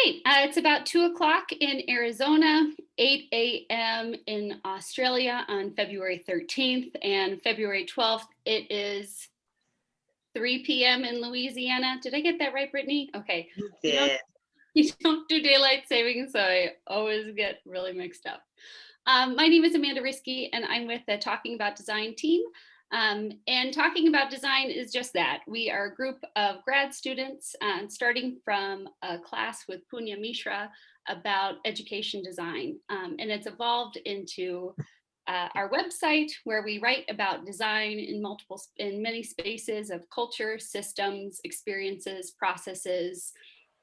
Great. It's about 2 o'clock in Arizona, 8 a.m. in Australia on February 13th, and February 12th, it is 3 p.m. in Louisiana. Did I get that right, Brittany? Okay. You did. You don't do daylight savings, so I always get really mixed up. My name is Amanda Risky, and I'm with the Talking About Design team. And Talking About Design is just that. We are a group of grad students starting from a class with Punya Mishra about education design. And it's evolved into our website where we write about design in many spaces of culture, systems, experiences, processes,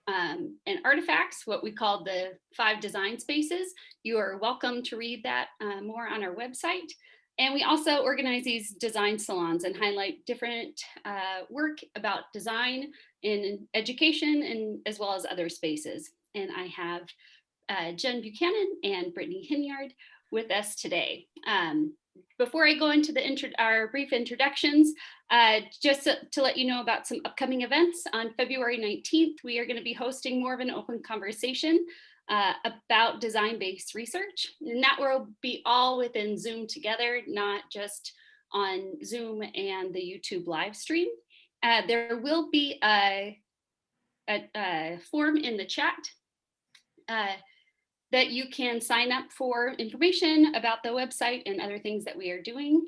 and artifacts, what we call the 5 design spaces. You are welcome to read that more on our website. And we also organize these design salons and highlight different work about design in education and as well as other spaces. And I have Jen Buchanan and Brittany Hinyard with us today. Before I go into our brief introductions, just to let you know about some upcoming events. On February 19th, we are going to be hosting more of an open conversation about design-based research. And that will be all within Zoom together, not just on Zoom and the YouTube live stream. There will be a form in the chat that you can sign up for information about the website and other things that we are doing.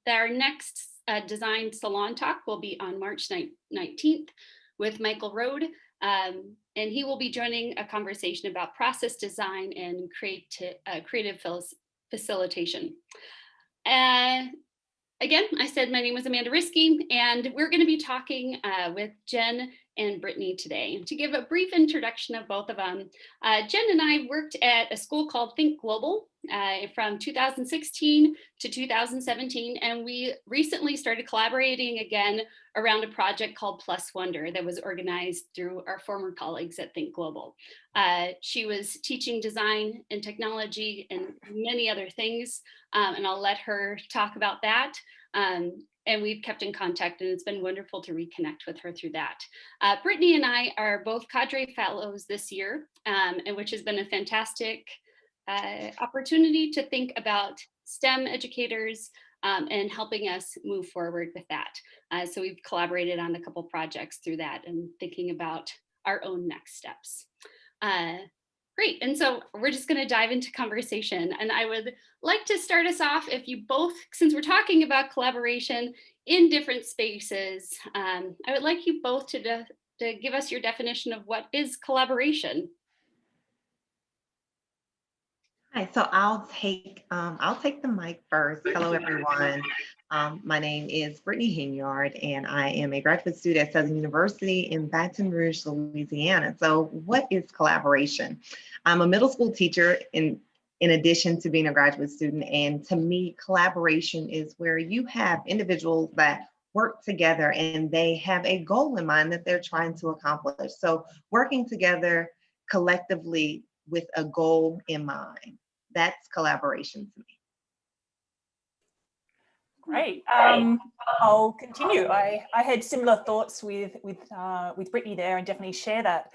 Our next design salon talk will be on March 19th with Michael Rode. And he will be joining a conversation about process design and creative facilitation. Again, I said my name was Amanda Risky, and we're going to be talking with Jen and Brittany today. To give a brief introduction of both of them, Jen and I worked at a school called Think Global from 2016 to 2017, and we recently started collaborating again around a project called Plus Wonder that was organized through our former colleagues at Think Global. She was teaching design and technology and many other things, and I'll let her talk about that. And we've kept in contact, and it's been wonderful to reconnect with her through that. Brittany and I are both cadre fellows this year, and which has been a fantastic opportunity to think about STEM educators and helping us move forward with that. So we've collaborated on a couple projects through that and thinking about our own next steps. Great, and so we're just going to dive into conversation, and I would like to start us off if you both, since we're talking about collaboration in different spaces, I would like you both to give us your definition of what is collaboration. Hi, so I'll take the mic first. Hello, everyone. My name is Brittany Hinyard, and I am a graduate student at Southern University in Baton Rouge, Louisiana. So what is collaboration? I'm a middle school teacher in addition to being a graduate student. And to me, collaboration is where you have individuals that work together and they have a goal in mind that they're trying to accomplish. So working together collectively with a goal in mind. That's collaboration to me. Great. I'll continue. I had similar thoughts with Brittany there, and definitely share that.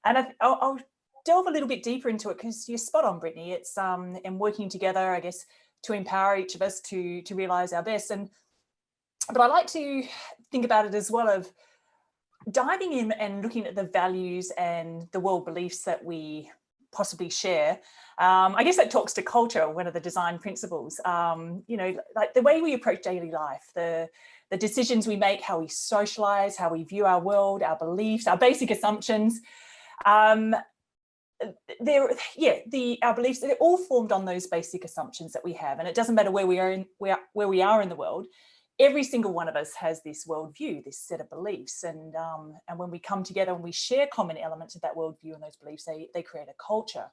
And I'll delve a little bit deeper into it because you're spot on, Brittany. It's and working together, I guess, to empower each of us to realize our best. But I like to think about it as well of diving in and looking at the values and the world beliefs that we possibly share. I guess that talks to culture, one of the design principles. You know, like the way we approach daily life, the decisions we make, how we socialize, how we view our world, our beliefs, our basic assumptions. Our beliefs, they're all formed on those basic assumptions that we have, and it doesn't matter where we are in the world. Every single one of us has this worldview, this set of beliefs, and when we come together and we share common elements of that worldview and those beliefs, they create a culture.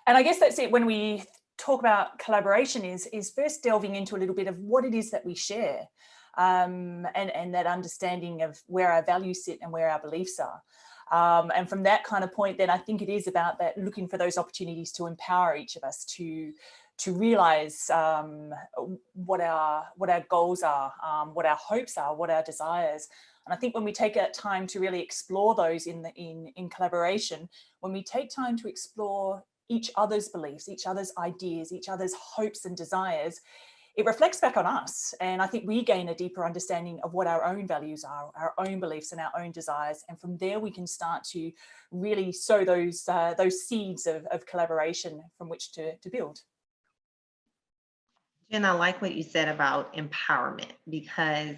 And I guess that's it. When we talk about collaboration, is first delving into a little bit of what it is that we share, and that understanding of where our values sit and where our beliefs are. And from that kind of point, then I think it is about that, looking for those opportunities to empower each of us to realize what our goals are, what our hopes are, what our desires And I think when we take that time to really explore those in collaboration, when we take time to explore each other's beliefs, each other's ideas, each other's hopes and desires, it reflects back on us. And I think we gain a deeper understanding of what our own values are, our own beliefs and our own desires. And from there, we can start to really sow those seeds of collaboration from which to build. Jen, I like what you said about empowerment, because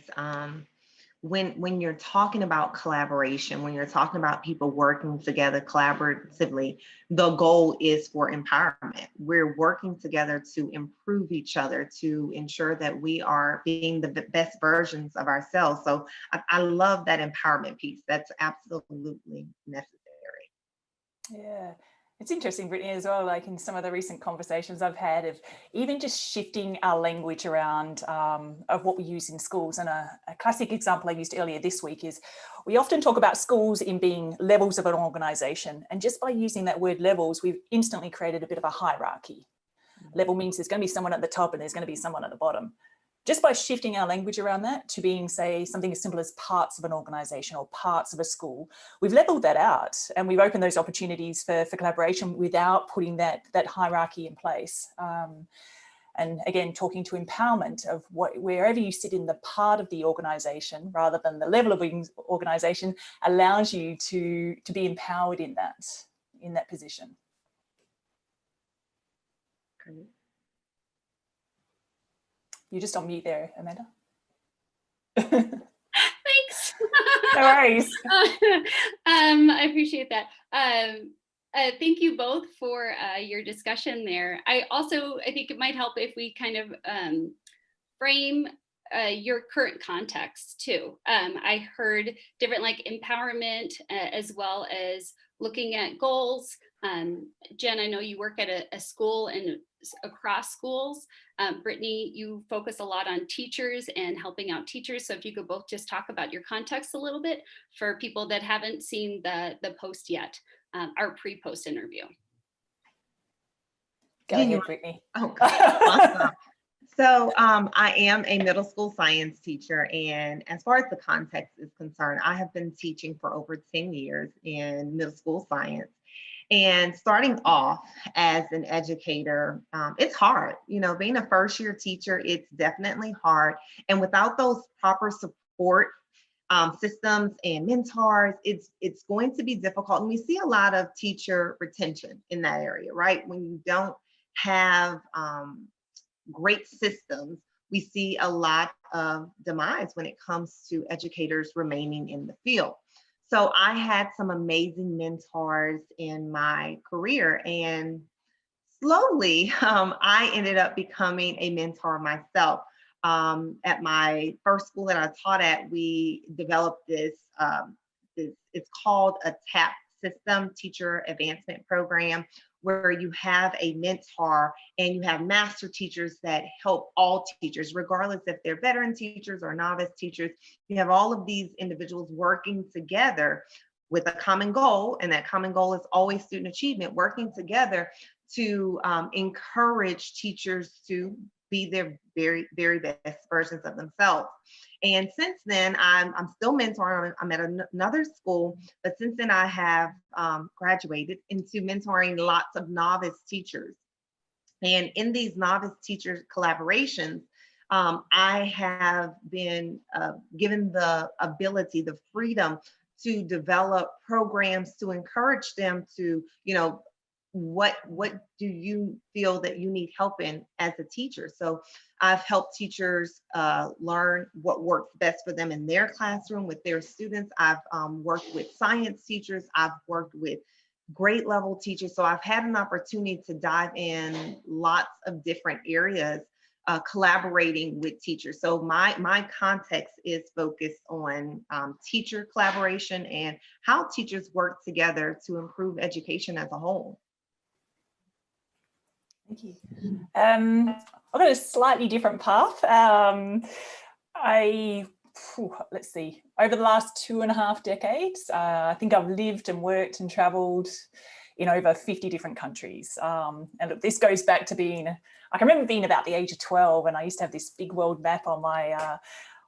when you're talking about collaboration, when you're talking about people working together collaboratively, the goal is for empowerment. We're working together to improve each other, to ensure that we are being the best versions of ourselves. So I love that empowerment piece. That's absolutely necessary. Yeah. It's interesting, Brittany, as well, like in some of the recent conversations I've had of even just shifting our language around of what we use in schools. And a classic example I used earlier this week is we often talk about schools in being levels of an organisation. And just by using that word levels, we've instantly created a bit of a hierarchy. Level means there's going to be someone at the top and there's going to be someone at the bottom. Just by shifting our language around that to being, say, something as simple as parts of an organisation or parts of a school, we've leveled that out and we've opened those opportunities for collaboration without putting that hierarchy in place. And again, talking to empowerment of wherever you sit in the part of the organisation rather than the level of organisation allows you to be empowered in that position. Great. You're just on mute there, Amanda. Thanks. No worries. I appreciate that. Thank you both for your discussion there. I think it might help if we kind of frame your current context too. I heard different like empowerment as well as looking at goals. Jen, I know you work at a school and across schools. Brittany, you focus a lot on teachers and helping out teachers. So if you could both just talk about your context a little bit for people that haven't seen the post yet, our pre-post interview. Go ahead, Brittany. Okay, awesome. So I am a middle school science teacher, and as far as the context is concerned, I have been teaching for over 10 years in middle school science. And starting off as an educator, it's hard. You know, being a first year teacher, it's definitely hard. And without those proper support systems and mentors, it's going to be difficult. And we see a lot of teacher retention in that area, right? When you don't have great systems, we see a lot of demise when it comes to educators remaining in the field. So I had some amazing mentors in my career, and slowly I ended up becoming a mentor myself. At my first school that I taught at, we developed this, it's called a TAP system, Teacher Advancement Program, where you have a mentor and you have master teachers that help all teachers, regardless if they're veteran teachers or novice teachers. You have all of these individuals working together with a common goal, and that common goal is always student achievement, working together to encourage teachers to be their very, very best versions of themselves. And since then, I'm still mentoring. I'm at another school, but since then I have graduated into mentoring lots of novice teachers. And in these novice teacher collaborations, I have been given the ability, the freedom to develop programs to encourage them to, you know, what do you feel that you need help in as a teacher? So I've helped teachers learn what works best for them in their classroom with their students. I've worked with science teachers. I've worked with grade level teachers. So I've had an opportunity to dive in lots of different areas, collaborating with teachers. So my context is focused on teacher collaboration and how teachers work together to improve education as a whole. Thank you. I've got a slightly different path. Let's see, over the last 2.5 decades, I think I've lived and worked and traveled in over 50 different countries. And look, this goes back to I can remember being about the age of 12, and I used to have this big world map on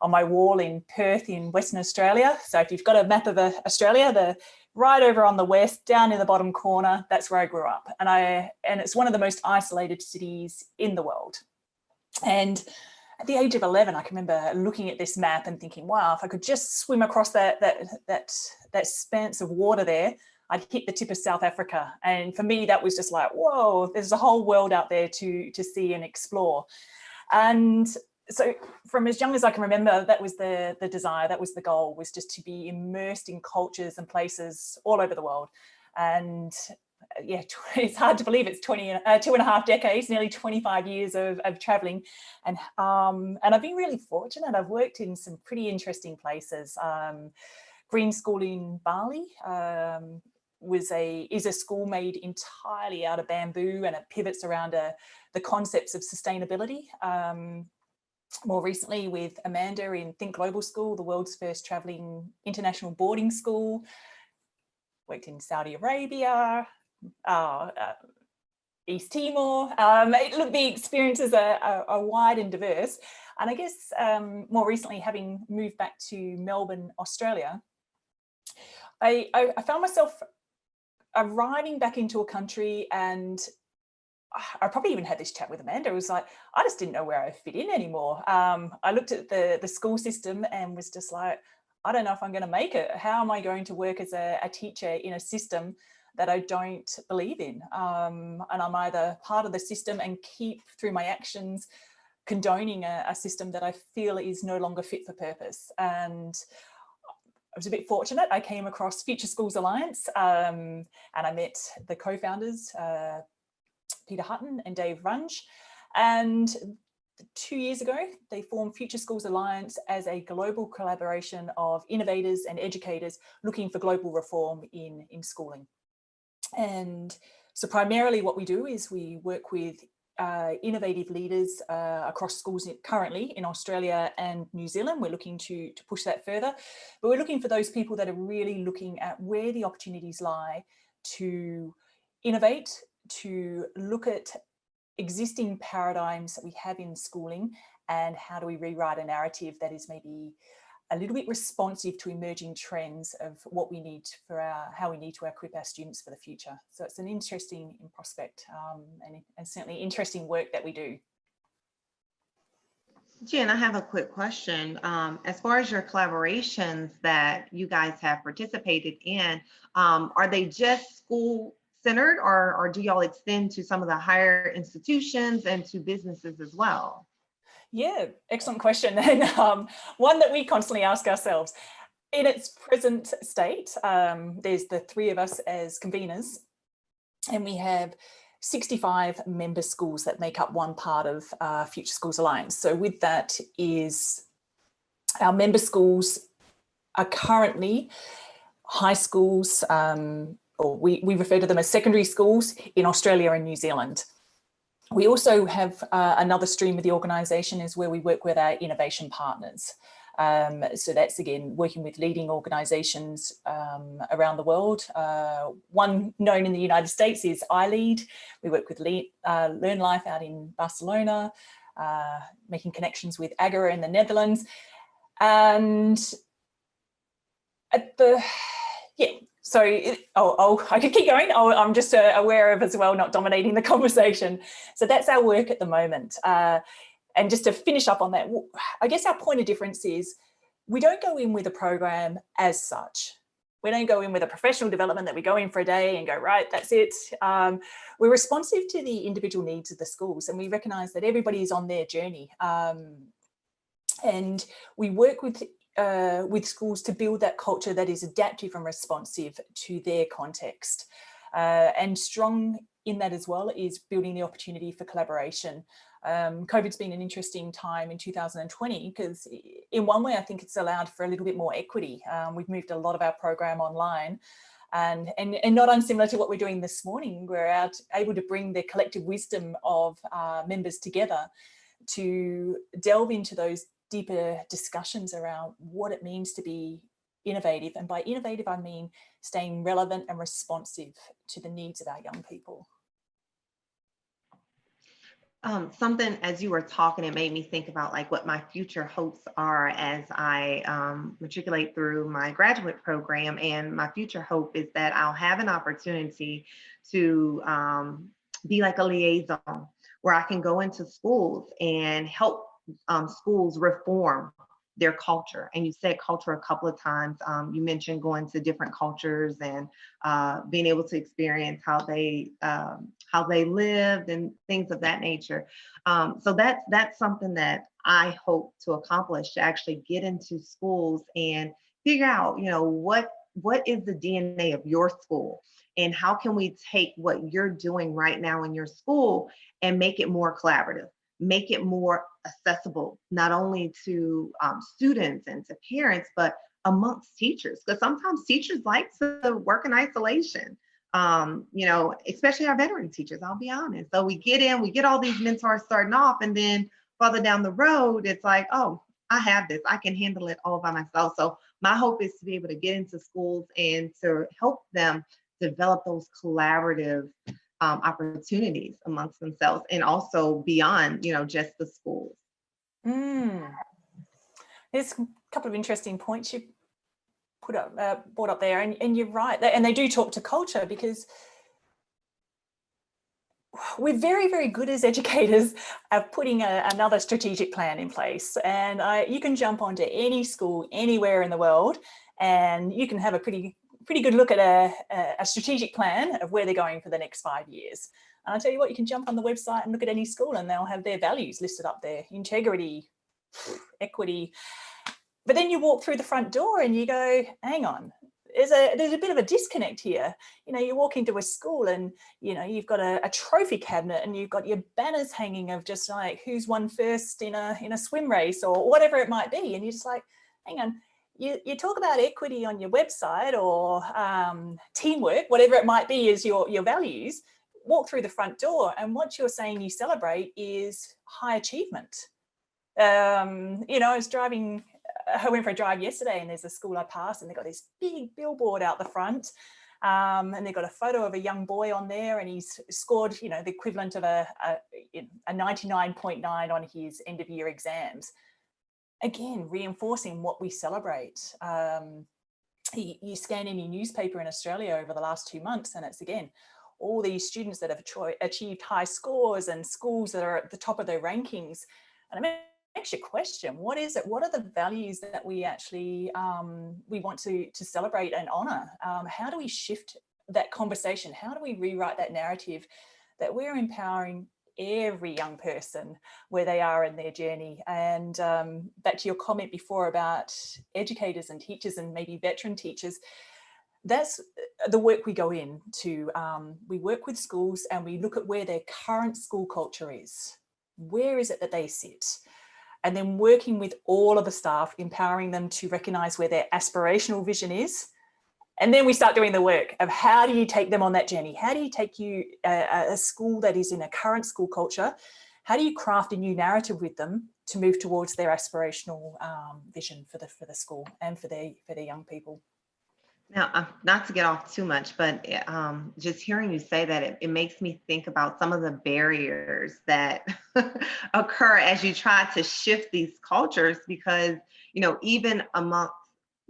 on my wall in Perth in Western Australia. So if you've got a map of Australia, right over on the west, down in the bottom corner, that's where I grew up. And it's one of the most isolated cities in the world. And at the age of 11, I can remember looking at this map and thinking, wow, if I could just swim across that expanse of water there, I'd hit the tip of South Africa. And for me, that was just like, whoa, there's a whole world out there to see and explore. And so from as young as I can remember, that was the desire, that was the goal, was just to be immersed in cultures and places all over the world. And yeah, it's hard to believe it's 2.5 decades, nearly 25 years of traveling. And I've been really fortunate. I've worked in some pretty interesting places. Green School in Bali is a school made entirely out of bamboo, and it pivots around the concepts of sustainability. More recently with Amanda in Think Global School, the world's first traveling international boarding school. Worked in Saudi Arabia, East Timor. Look, the experiences are wide and diverse. And I guess more recently, having moved back to Melbourne, Australia, I found myself arriving back into a country, and I probably even had this chat with Amanda. It was like, I just didn't know where I fit in anymore. I looked at the school system and was just like, I don't know if I'm going to make it. How am I going to work as a teacher in a system that I don't believe in? And I'm either part of the system and keep through my actions condoning a system that I feel is no longer fit for purpose. And I was a bit fortunate. I came across Future Schools Alliance, and I met the co-founders, Peter Hutton and Dave Runge. And 2 years ago, they formed Future Schools Alliance as a global collaboration of innovators and educators looking for global reform in schooling. And so primarily what we do is we work with innovative leaders across schools currently in Australia and New Zealand. We're looking to push that further, but we're looking for those people that are really looking at where the opportunities lie to innovate, to look at existing paradigms that we have in schooling, and how do we rewrite a narrative that is maybe a little bit responsive to emerging trends of what we need for how we need to equip our students for the future. So it's an interesting prospect, and certainly interesting work that we do. Jen, I have a quick question. As far as your collaborations that you guys have participated in, are they just school centered, or do y'all extend to some of the higher institutions and to businesses as well? Yeah, excellent question. And one that we constantly ask ourselves. In its present state, there's the three of us as conveners, and we have 65 member schools that make up one part of Future Schools Alliance. So with that is our member schools are currently high schools, or we refer to them as secondary schools in Australia and New Zealand. We also have another stream of the organisation is where we work with our innovation partners. So that's, again, working with leading organisations around the world. One known in the United States is iLead. We work with Learn Life out in Barcelona, making connections with AGA in the Netherlands. And so I could keep going. I'm just aware of as well, not dominating the conversation. So that's our work at the moment. And just to finish up on that, I guess our point of difference is we don't go in with a program as such. We don't go in with a professional development that we go in for a day and go, right, that's it. We're responsive to the individual needs of the schools, and we recognise that everybody is on their journey. And we work with schools to build that culture that is adaptive and responsive to their context. And strong in that as well is building the opportunity for collaboration. COVID's been an interesting time in 2020 because in one way I think it's allowed for a little bit more equity. We've moved a lot of our program online, and not unsimilar to what we're doing this morning, we're able to bring the collective wisdom of members together to delve into those deeper discussions around what it means to be innovative. And by innovative, I mean staying relevant and responsive to the needs of our young people. Something as you were talking, it made me think about like what my future hopes are as I matriculate through my graduate program. And my future hope is that I'll have an opportunity to be like a liaison where I can go into schools and help schools reform their culture. And you said culture a couple of times. You mentioned going to different cultures and being able to experience how they lived and things of that nature. So that's something that I hope to accomplish, to actually get into schools and figure out, what is the DNA of your school, and how can we take what you're doing right now in your school and make it more collaborative, make it more accessible, not only to students and to parents, but amongst teachers, because sometimes teachers like to work in isolation. Especially our veteran teachers, I'll be honest. So we get all these mentors starting off, and then further down the road, it's like, oh, I have this, I can handle it all by myself. So my hope is to be able to get into schools and to help them develop those collaborative opportunities amongst themselves, and also beyond, just the schools. There's a couple of interesting points you brought up there, and you're right, and they do talk to culture, because we're very, very good as educators at putting another strategic plan in place. And you can jump onto any school anywhere in the world, and you can have a pretty good look at a strategic plan of where they're going for the next 5 years. And I'll tell you what, you can jump on the website and look at any school, and they'll have their values listed up there: integrity, equity. But then you walk through the front door and you go, hang on, there's a bit of a disconnect here. You walk into a school and, you've got a trophy cabinet, and you've got your banners hanging of just like who's won first in a swim race or whatever it might be. And you're just like, hang on, you talk about equity on your website, or teamwork, whatever it might be is your values. Walk through the front door, and what you're saying you celebrate is high achievement. I went for a drive yesterday, and there's a school I passed, and they've got this big billboard out the front, and they've got a photo of a young boy on there, and he's scored, the equivalent of a 99.9 on his end of year exams. Again, reinforcing what we celebrate. You scan any newspaper in Australia over the last 2 months, and it's again all these students that have achieved high scores and schools that are at the top of their rankings. And it makes you question, what is it? What are the values that we actually we want to celebrate and honour? How do we shift that conversation? How do we rewrite that narrative that we're empowering every young person where they are in their journey? And back to your comment before about educators and teachers and maybe veteran teachers, that's the work we go into. We work with schools and we look at where their current school culture is. Where is it that they sit? And then working with all of the staff, empowering them to recognise where their aspirational vision is. And then we start doing the work of how do you take them on that journey? How do you take a school that is in a current school culture? How do you craft a new narrative with them to move towards their aspirational vision for the school and for their young people? Now, not to get off too much, but just hearing you say that, it makes me think about some of the barriers that occur as you try to shift these cultures, because, even amongst,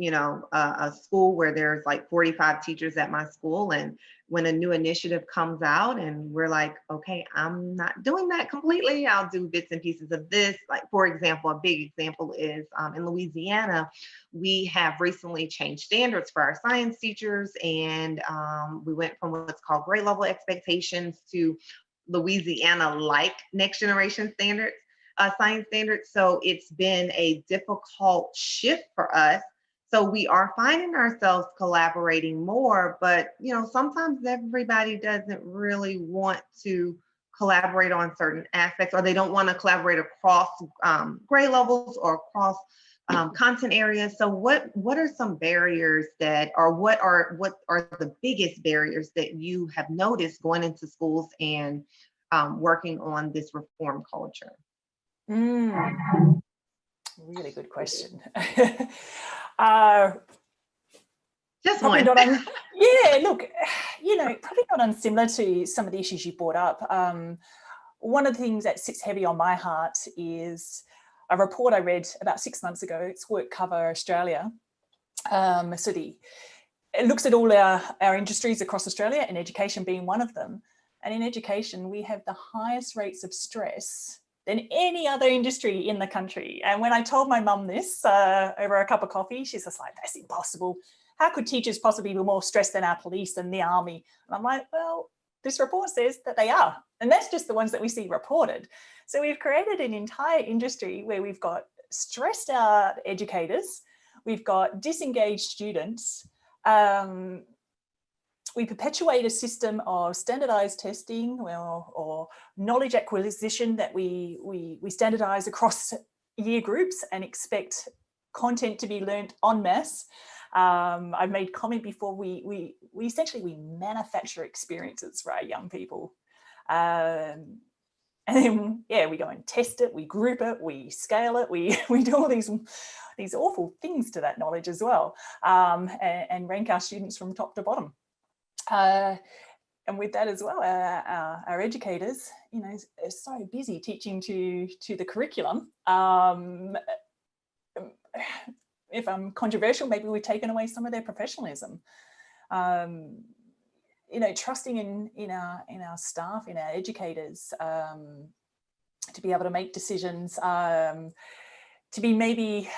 a school where there's like 45 teachers at my school, and when a new initiative comes out and we're like, okay, I'm not doing that completely, I'll do bits and pieces of this. Like, for example, a big example is in Louisiana, we have recently changed standards for our science teachers, and we went from what's called grade level expectations to Louisiana-like next generation standards, science standards. So it's been a difficult shift for us. So we are finding ourselves collaborating more, but sometimes everybody doesn't really want to collaborate on certain aspects, or they don't want to collaborate across grade levels or across content areas. So what are some barriers what are the biggest barriers that you have noticed going into schools and working on this reform culture? Really good question. Just one. Look, probably not unsimilar to some of the issues you brought up. one of the things that sits heavy on my heart is a report I read about 6 months ago. It's Work Cover Australia. It looks at all our industries across Australia, and education being one of them. And in education, we have the highest rates of stress than any other industry in the country. And when I told my mum this over a cup of coffee, she's just like, that's impossible. How could teachers possibly be more stressed than our police and the army? And I'm like, well, this report says that they are. And that's just the ones that we see reported. So we've created an entire industry where we've got stressed out educators, we've got disengaged students, we perpetuate a system of standardized testing or knowledge acquisition that we standardize across year groups and expect content to be learnt en masse. I've made comment before, we essentially manufacture experiences for our young people. And then, yeah, we go and test it, we group it, we scale it, we do all these awful things to that knowledge as well, and rank our students from top to bottom. And with that as well, our educators, you know, are so busy teaching to the curriculum. If I'm controversial, maybe we've taken away some of their professionalism. You know, trusting in our staff, in our educators, to be able to make decisions, to be maybe.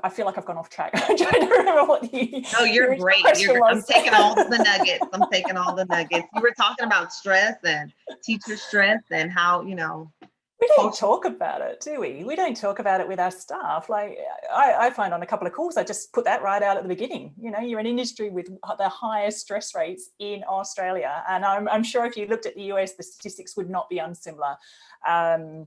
I feel like I've gone off track. I'm trying to remember what the. No, you're great. I'm taking all the nuggets. I'm taking all the nuggets. You were talking about stress and teacher stress and how, you know. We don't talk about it, do we? We don't talk about it with our staff. Like I find on a couple of calls, I just put that right out at the beginning. You know, you're an industry with the highest stress rates in Australia. And I'm sure if you looked at the US, the statistics would not be unsimilar. So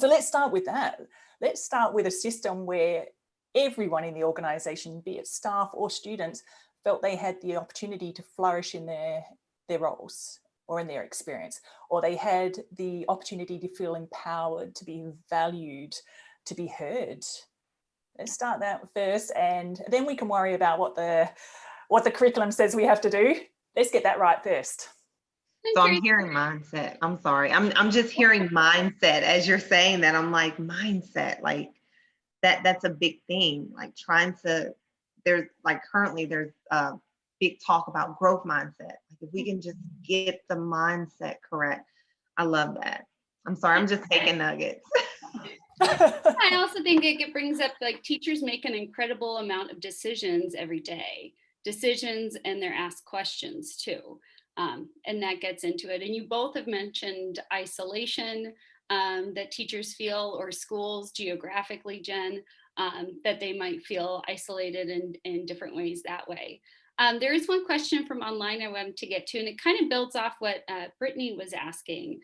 let's start with that. Let's start with a system where everyone in the organisation, be it staff or students, felt they had the opportunity to flourish in their roles or in their experience, or they had the opportunity to feel empowered, to be valued, to be heard. Let's start that first, and then we can worry about what the curriculum says we have to do. Let's get that right first. So I'm hearing mindset. I'm sorry. I'm just hearing mindset as you're saying that. I'm like, mindset, like that's a big thing. Like there's like currently there's big talk about growth mindset. Like if we can just get the mindset correct. I love that. I'm sorry, I'm just taking nuggets. I also think it brings up, like, teachers make an incredible amount of decisions every day, and they're asked questions too. And that gets into it. And you both have mentioned isolation that teachers feel, or schools geographically, Jen, that they might feel isolated in different ways that way. There is one question from online I wanted to get to, and it kind of builds off what Brittany was asking.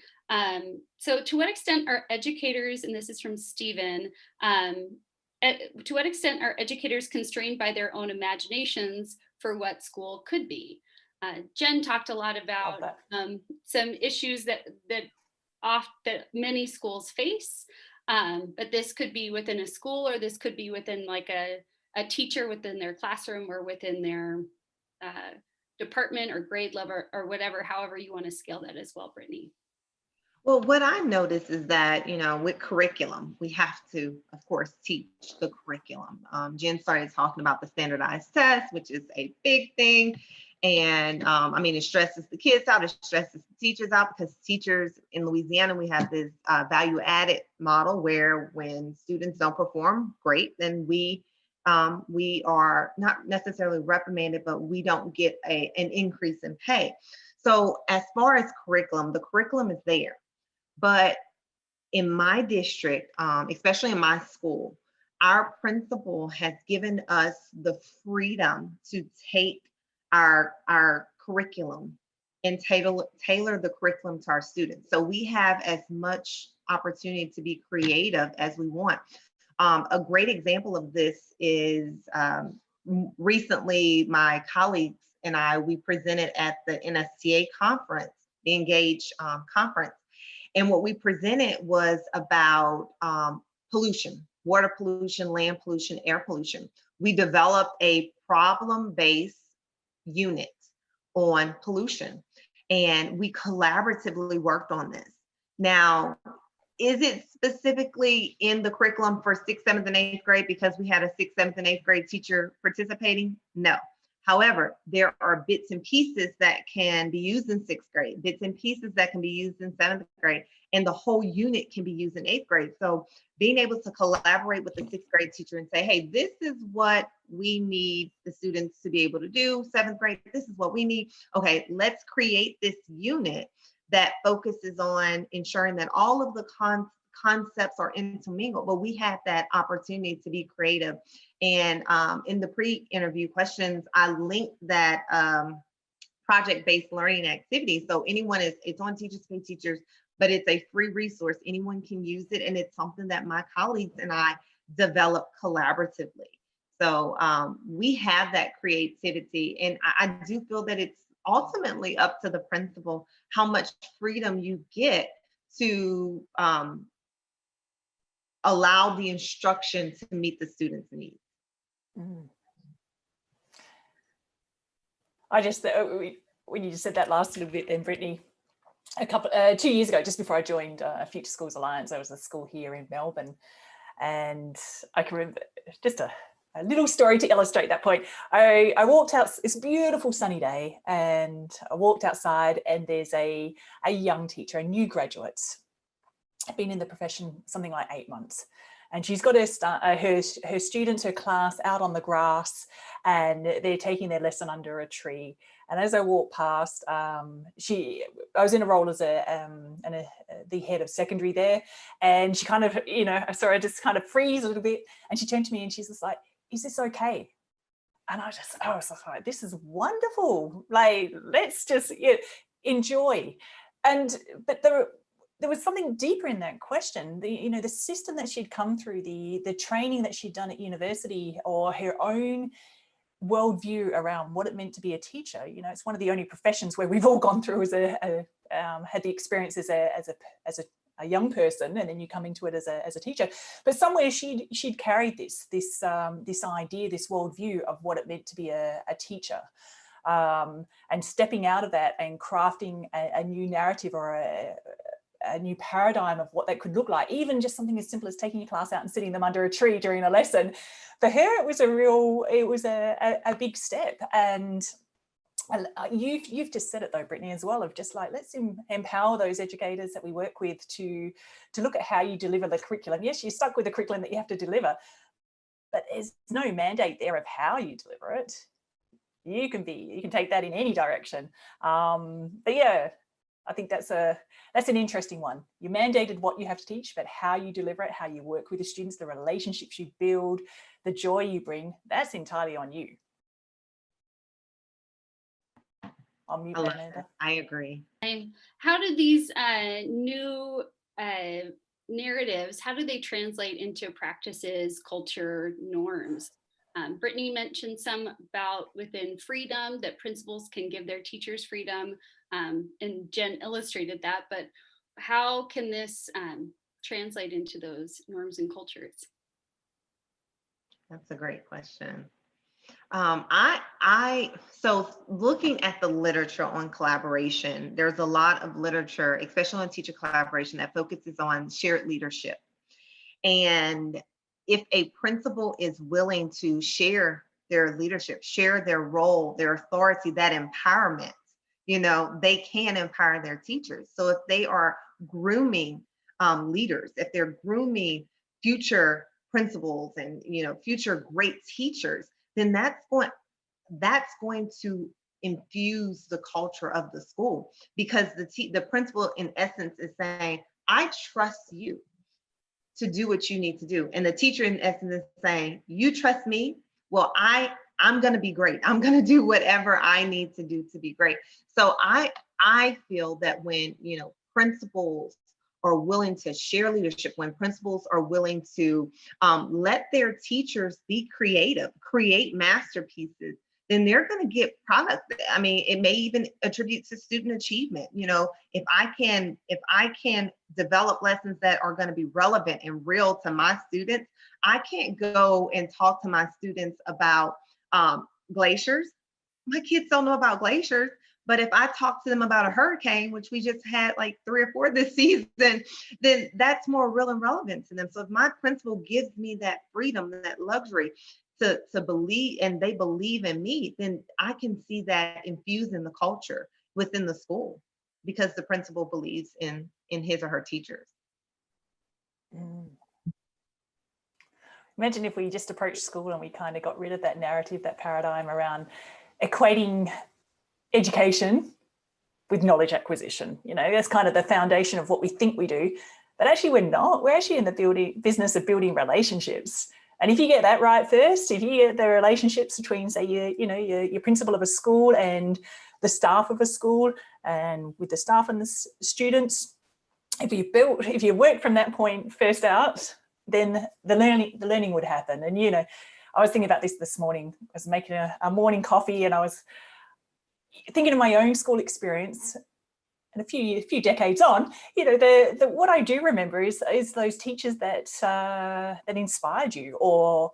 So to what extent are educators, and this is from Stephen, to what extent are educators constrained by their own imaginations for what school could be? Jen talked a lot about some issues that many schools face, but this could be within a school, or this could be within like a teacher within their classroom, or within their department or grade level, or whatever, however you want to scale that as well, Brittany. Well, what I noticed is that, you know, with curriculum, we have to, of course, teach the curriculum. Jen started talking about the standardized test, which is a big thing. And I mean, it stresses the kids out, it stresses the teachers out, because teachers in Louisiana, we have this value added model where when students don't perform great, then we are not necessarily reprimanded, but we don't get an increase in pay. So as far as curriculum, the curriculum is there. But in my district, especially in my school, our principal has given us the freedom to take our curriculum and tailor the curriculum to our students. So we have as much opportunity to be creative as we want. A great example of this is recently my colleagues and we presented at the NSTA conference, the Engage conference. And what we presented was about pollution, water pollution, land pollution, air pollution. We developed a problem-based unit on pollution, and we collaboratively worked on this. Now, is it specifically in the curriculum for 6th, 7th, and 8th grade because we had a 6th, 7th, and 8th grade teacher participating? No. However, there are bits and pieces that can be used in 6th grade, bits and pieces that can be used in 7th grade, and the whole unit can be used in 8th grade. So being able to collaborate with the 6th grade teacher and say, hey, this is what we need the students to be able to do. 7th grade, this is what we need. Okay, let's create this unit that focuses on ensuring that all of the concepts are intermingled, but we had that opportunity to be creative. And in the pre-interview questions, I linked that project-based learning activity. So anyone it's on Teachers Pay Teachers, but it's a free resource. Anyone can use it, and it's something that my colleagues and I developed collaboratively. So we have that creativity, and I do feel that it's ultimately up to the principal how much freedom you get to allow the instruction to meet the student's needs. I just when you just said that last little bit then, Brittany, 2 years ago, just before I joined Future Schools Alliance, there was a school here in Melbourne, and I can remember just a little story to illustrate that point. I walked out, it's a beautiful sunny day, and I walked outside, and there's a young teacher, a new graduate, been in the profession something like 8 months. And she's got her students, her class out on the grass, and they're taking their lesson under a tree. And as I walked past, I was in a role as the head of secondary there, and she kind of, I saw her just kind of freeze a little bit, and she turned to me and she's just like, "Is this okay?" And I was like, "This is wonderful. Like, let's just enjoy." But there was something deeper in that question. The system that she'd come through, the training that she'd done at university, or her own worldview around what it meant to be a teacher. It's one of the only professions where we've all gone through as had the experience as a young person, and then you come into it as a teacher. But somewhere she'd carried this idea, this worldview of what it meant to be a teacher. And stepping out of that and crafting a new narrative or a new paradigm of what that could look like, even just something as simple as taking your class out and sitting them under a tree during a lesson. For her, it was a big step. And you've just said it though, Brittany, as well, of just like, let's empower those educators that we work with to look at how you deliver the curriculum. Yes, you're stuck with the curriculum that you have to deliver, but there's no mandate there of how you deliver it. You can take that in any direction. But yeah, I think that's an interesting one. You mandated what you have to teach, but how you deliver it, how you work with the students, the relationships you build, the joy you bring, that's entirely on you. I'll mute Amanda. I agree. How do these new narratives, how do they translate into practices, culture, norms? Brittany mentioned some about within freedom, that principals can give their teachers freedom, and Jen illustrated that, but how can this translate into those norms and cultures? That's a great question. So looking at the literature on collaboration, there's a lot of literature, especially on teacher collaboration, that focuses on shared leadership. And if a principal is willing to share their leadership, share their role, their authority, that empowerment, they can empower their teachers. So if they are grooming leaders, if they're grooming future principals and future great teachers, then that's going to infuse the culture of the school, because the principal in essence is saying, I trust you to do what you need to do. And the teacher in essence is saying, you trust me? Well, I'm going to be great. I'm going to do whatever I need to do to be great. So I feel that when, principals are willing to share leadership, when principals are willing to let their teachers be creative, create masterpieces, then they're going to get product. I mean, it may even attribute to student achievement. If I can develop lessons that are going to be relevant and real to my students, I can't go and talk to my students about glaciers. My kids don't know about glaciers, But if I talk to them about a hurricane, which we just had like 3 or 4 this season, then that's more real and relevant to them. So if my principal gives me that freedom, that luxury to believe, and they believe in me, then I can see that infused in the culture within the school because the principal believes in his or her teachers. Mm. Imagine if we just approached school and we kind of got rid of that narrative, that paradigm around equating education with knowledge acquisition. You know, that's kind of the foundation of what we think we do, but actually we're not. We're actually in the business of building relationships. And if you get that right first, if you get the relationships between, say, your principal of a school and the staff of a school, and with the staff and the students, if you work from that point first out, then the learning would happen. And I was thinking about this morning. I was making a morning coffee, and I was thinking of my own school experience. And a few decades on, what I do remember is those teachers that inspired you or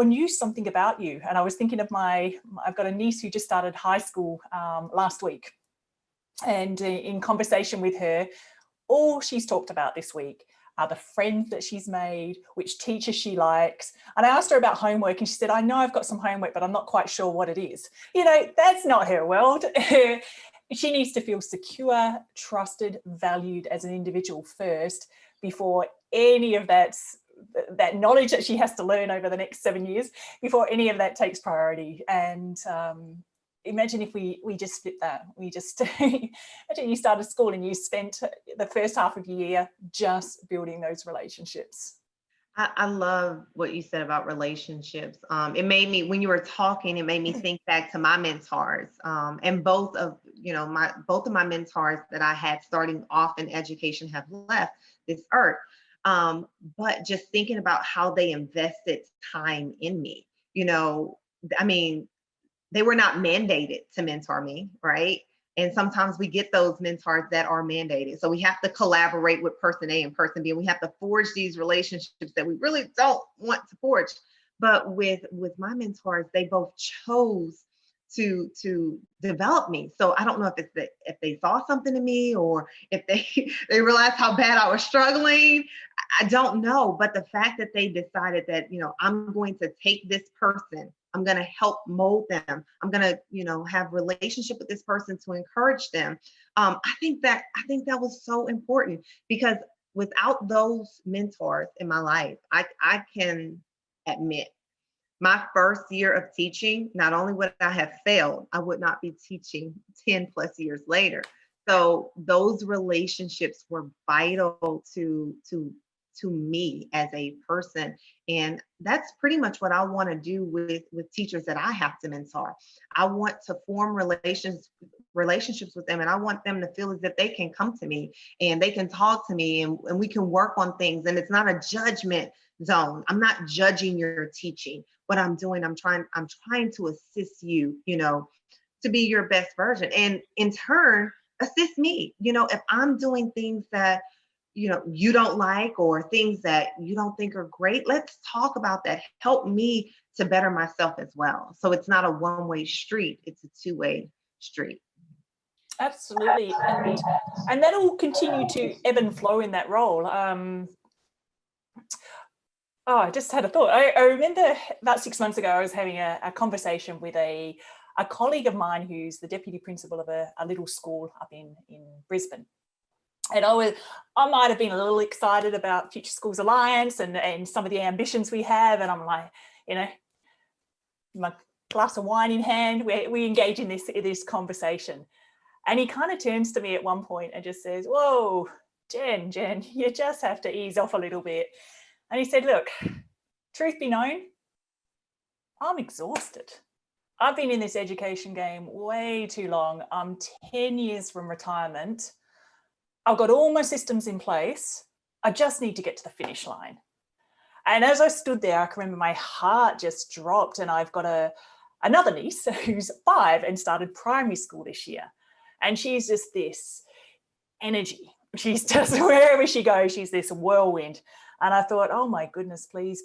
knew something about you. And I was thinking of I've got a niece who just started high school last week, and in conversation with her, all she's talked about this week are the friends that she's made, which teachers she likes. And I asked her about homework, and she said, I know I've got some homework, but I'm not quite sure what it is. That's not her world. She needs to feel secure, trusted, valued as an individual first, before any of that knowledge that she has to learn over the next 7 years, before any of that takes priority. And imagine if we just flip that. Imagine you started school and you spent the first half of your year just building those relationships. I love what you said about relationships. It made me, when you were talking, it made me think back to my mentors, and both of my mentors that I had starting off in education have left this earth. But just thinking about how they invested time in me, I mean, they were not mandated to mentor me, right? And sometimes we get those mentors that are mandated. So we have to collaborate with person A and person B, and we have to forge these relationships that we really don't want to forge. But with my mentors, they both chose to develop me. So I don't know if they saw something in me, or if they realized how bad I was struggling. I don't know. But the fact that they decided that, I'm going to take this person, I'm going to help mold them, I'm going to, have relationship with this person to encourage them. I think that was so important, because without those mentors in my life, I can admit my first year of teaching, not only would I have failed, I would not be teaching 10 plus years later. So those relationships were vital to me as a person. And that's pretty much what I want to do with teachers that I have to mentor. I want to form relationships with them, and I want them to feel as if they can come to me and they can talk to me, and we can work on things. And it's not a judgment zone. I'm not judging your teaching. What I'm doing, I'm trying to assist you, to be your best version, and in turn assist me. If I'm doing things that you don't like, or things that you don't think are great, let's talk about that. Help me to better myself as well. So it's not a one-way street, it's a two-way street. Absolutely. And that'll continue to ebb and flow in that role. I just had a thought. I remember about 6 months ago, I was having a conversation with a colleague of mine who's the deputy principal of a little school up in Brisbane. And I might have been a little excited about Future Schools Alliance and some of the ambitions we have. And I'm like, my glass of wine in hand, we engage in this conversation. And he kind of turns to me at one point and just says, whoa, Jen, you just have to ease off a little bit. And he said, look, truth be known, I'm exhausted. I've been in this education game way too long. I'm 10 years from retirement. I've got all my systems in place. I just need to get to the finish line. And as I stood there, I can remember my heart just dropped. And I've got another niece who's 5 and started primary school this year. And she's just this energy. She's just, wherever she goes, she's this whirlwind. And I thought, oh my goodness, please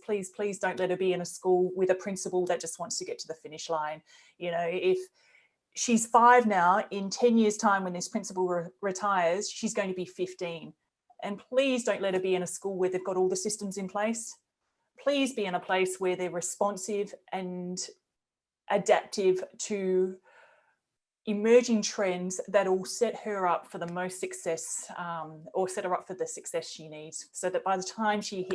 don't let her be in a school with a principal that just wants to get to the finish line. If she's 5 now. In 10 years' time, when this principal retires, she's going to be 15. And please don't let her be in a school where they've got all the systems in place. Please be in a place where they're responsive and adaptive to emerging trends that will set her up for the most success, or set her up for the success she needs, so that by the time she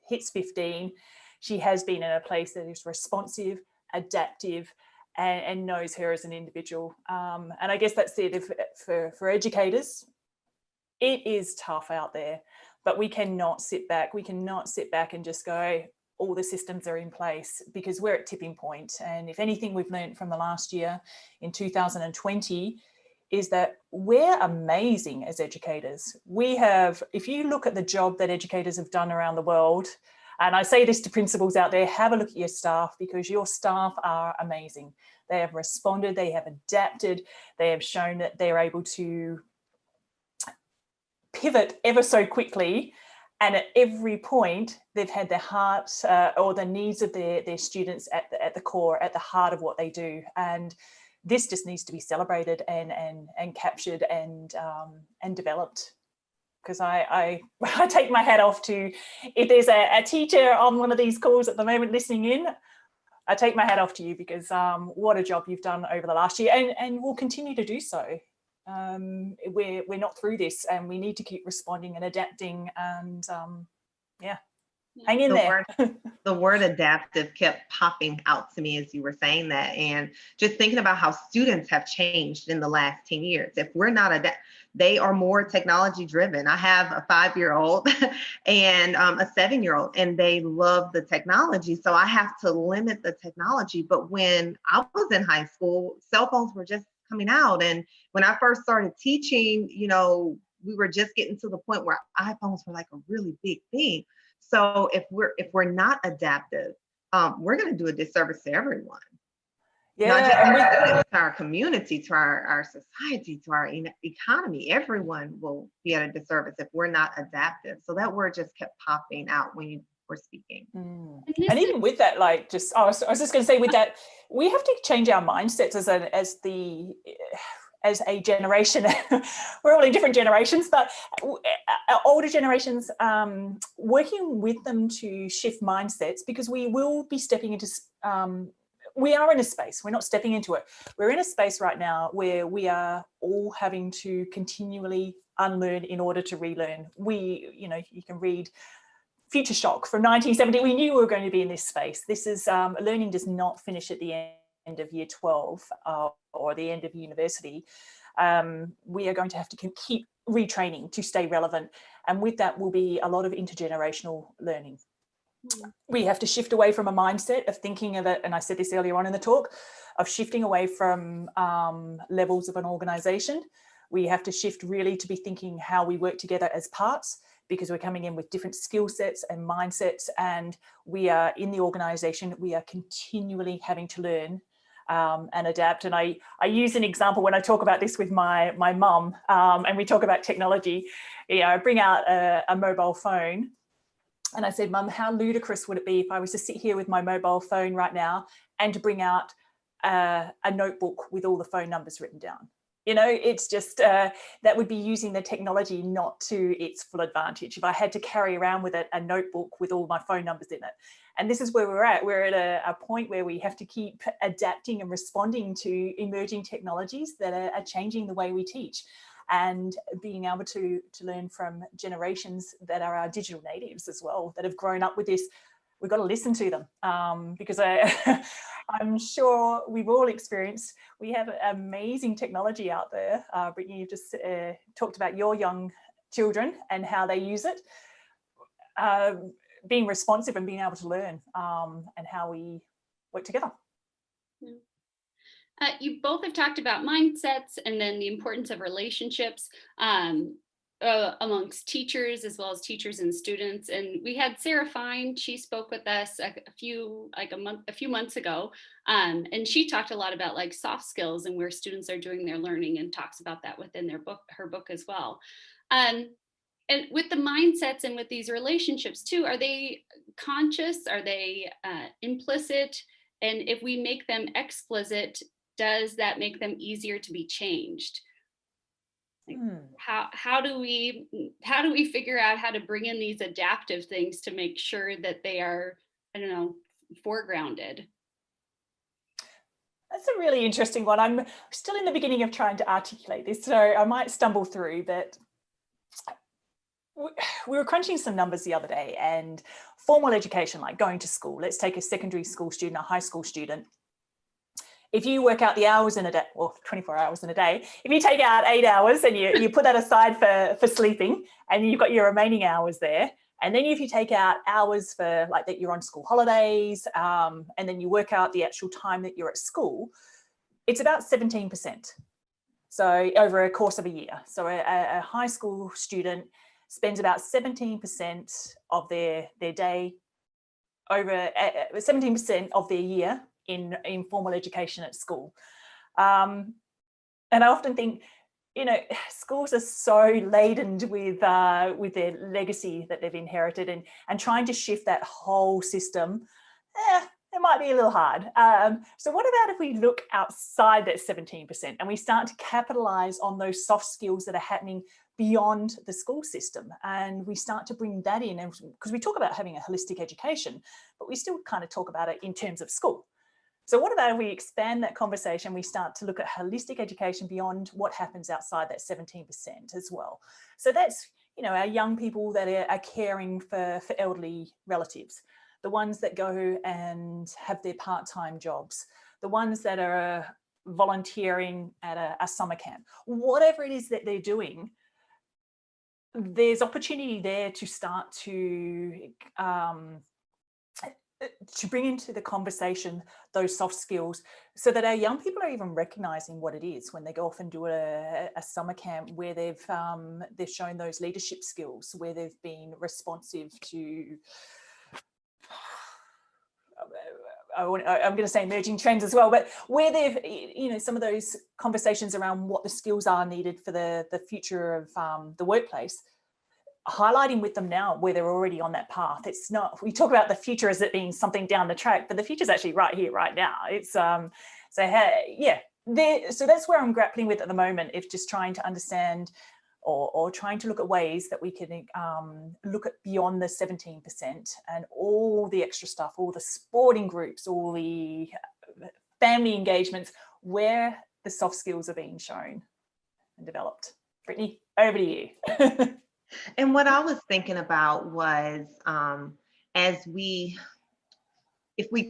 hits 15, she has been in a place that is responsive, adaptive, and knows her as an individual. And I guess that's it. For educators, it is tough out there, but we cannot sit back. We cannot sit back and just go, all the systems are in place, because we're at tipping point. And if anything we've learned from the last year in 2020 is that we're amazing as educators. We have, if you look at the job that educators have done around the world, and I say this to principals out there, have a look at your staff, because your staff are amazing. They have responded, they have adapted, they have shown that they're able to pivot ever so quickly. And at every point, they've had their heart or the needs of their students at the core, at the heart of what they do. And this just needs to be celebrated and captured and developed. Because I take my hat off to, if there's a teacher on one of these calls at the moment listening in, I take my hat off to you, because what a job you've done over the last year, and will continue to do so. We're not through this, and we need to keep responding and adapting, and hang in there. The word adaptive kept popping out to me as you were saying that, and just thinking about how students have changed in the last 10 years. If we're not they are more technology driven. I have a 5-year-old and a 7-year-old, and they love the technology. So I have to limit the technology. But when I was in high school, cell phones were just coming out. And when I first started teaching, we were just getting to the point where iPhones were like a really big thing. So if we're not adaptive, we're going to do a disservice to everyone. Yeah, not just to our community, to our society, to our economy. Everyone will be at a disservice if we're not adaptive. So that word just kept popping out when you were speaking. And even with that, I was just going to say, with that, we have to change our mindsets as a generation. We're all in different generations, but older generations, working with them to shift mindsets, because we will be stepping into, we are in a space, we're not stepping into it. We're in a space right now where we are all having to continually unlearn in order to relearn. You can read Future Shock from 1970. We knew we were going to be in this space. This is, learning does not finish at the end of year 12 or the end of university. We are going to have to keep retraining to stay relevant. And with that will be a lot of intergenerational learning. We have to shift away from a mindset of thinking of it, and I said this earlier on in the talk, of shifting away from levels of an organization. We have to shift really to be thinking how we work together as parts, because we're coming in with different skill sets and mindsets, and we are in the organization, we are continually having to learn and adapt. And I use an example when I talk about this with my mum, and we talk about technology. I bring out a mobile phone, and I said, Mum, how ludicrous would it be if I was to sit here with my mobile phone right now and to bring out a notebook with all the phone numbers written down? It's just, that would be using the technology not to its full advantage. If I had to carry around with it a notebook with all my phone numbers in it. And this is where we're at. We're at a point where we have to keep adapting and responding to emerging technologies that are changing the way we teach, and being able to learn from generations that are our digital natives as well, that have grown up with this. We've got to listen to them, because I'm sure we've all experienced, we have amazing technology out there. Brittany, you just talked about your young children and how they use it. Being responsive and being able to learn, and how we work together. You both have talked about mindsets and then the importance of relationships amongst teachers, as well as teachers and students. And we had Sarah Fine, she spoke with us a few months ago, and she talked a lot about soft skills and where students are doing their learning, and talks about that within her book as well. And with the mindsets and with these relationships too, are they conscious? Are they implicit? And if we make them explicit, does that make them easier to be changed? Like, how do we figure out how to bring in these adaptive things to make sure that they are, I don't know, foregrounded? That's a really interesting one. I'm still in the beginning of trying to articulate this, so I might stumble through, but we were crunching some numbers the other day, and formal education, like going to school, let's take a secondary school student, a high school student. If you work out the hours in a day, well, 24 hours in a day, if you take out 8 hours and you put that aside for sleeping, and you've got your remaining hours there, and then if you take out hours for like that you're on school holidays, and then you work out the actual time that you're at school, it's about 17%. So over a course of a year. So a high school student spends about 17% of their day, over 17% of their year in formal education at school. And I often think, you know, schools are so laden with their legacy that they've inherited, and trying to shift that whole system, it might be a little hard. So what about if we look outside that 17% and we start to capitalize on those soft skills that are happening beyond the school system, and we start to bring that in? And because we talk about having a holistic education, but we still kind of talk about it in terms of school. So what about if we expand that conversation, we start to look at holistic education beyond what happens outside that 17% as well? So that's, you know, our young people that are caring for elderly relatives, the ones that go and have their part-time jobs, the ones that are volunteering at a summer camp, whatever it is that they're doing, there's opportunity there to start to bring into the conversation those soft skills, so that our young people are even recognizing what it is when they go off and do a summer camp where they've shown those leadership skills, where they've been responsive to, I'm going to say emerging trends as well, but where they've, you know, some of those conversations around what the skills are needed for the future of the workplace, highlighting with them now where they're already on that path. It's not, we talk about the future as it being something down the track, but the future is actually right here, right now. It's so that's where I'm grappling with at the moment, if just trying to understand or trying to look at ways that we can look at beyond the 17% and all the extra stuff, all the sporting groups, all the family engagements, where the soft skills are being shown and developed. Brittany, over to you. And what I was thinking about was, if we